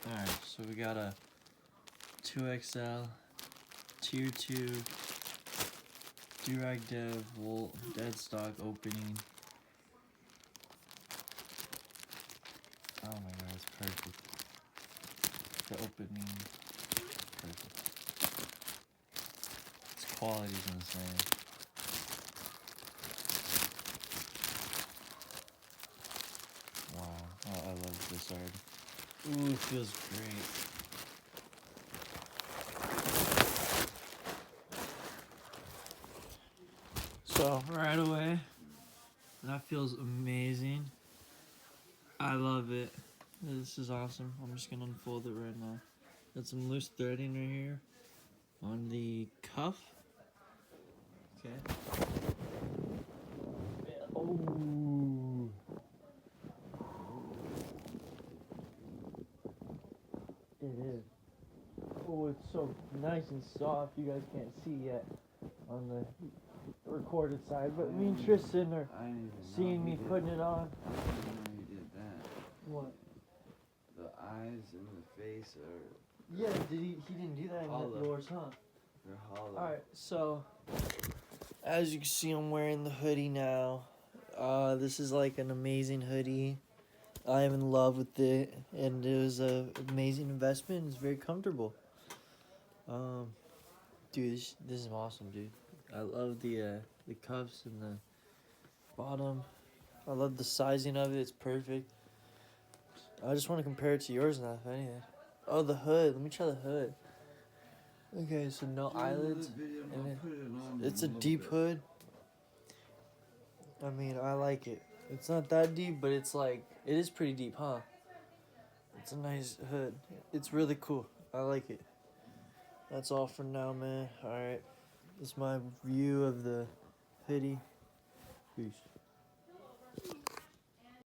Alright, so we got a 2XL, Tier 2, Durag Dev, Volt, dead stock opening. Oh my god, it's perfect. The opening, perfect. Its quality is insane. Wow, oh, I love this already. Ooh, it feels great. So, right away, that feels amazing. I love it. This is awesome. I'm just gonna unfold it right now. Got some loose threading right here on the cuff. Okay. Oh. It is. Oh, it's so nice and soft. You guys can't see yet on the recorded side, but me and Tristan are seeing me putting it on. I didn't know you did that. What? The eyes and the face are... Yeah, he didn't do that in yours, huh? They're hollow. Alright, so as you can see, I'm wearing the hoodie now. This is like an amazing hoodie. I am in love with it, and it was an amazing investment. It's very comfortable. Dude, this is awesome, dude. I love the cuffs and the bottom. I love the sizing of it. It's perfect. I just want to compare it to yours now, if anything. Oh, the hood. Let me try the hood. Okay, so no eyelids. And it's a deep hood. I mean, I like it. It's not that deep, but it's like, it is pretty deep, huh? It's a nice hood. It's really cool. I like it. That's all for now, man. Alright. This is my view of the hoodie. Peace.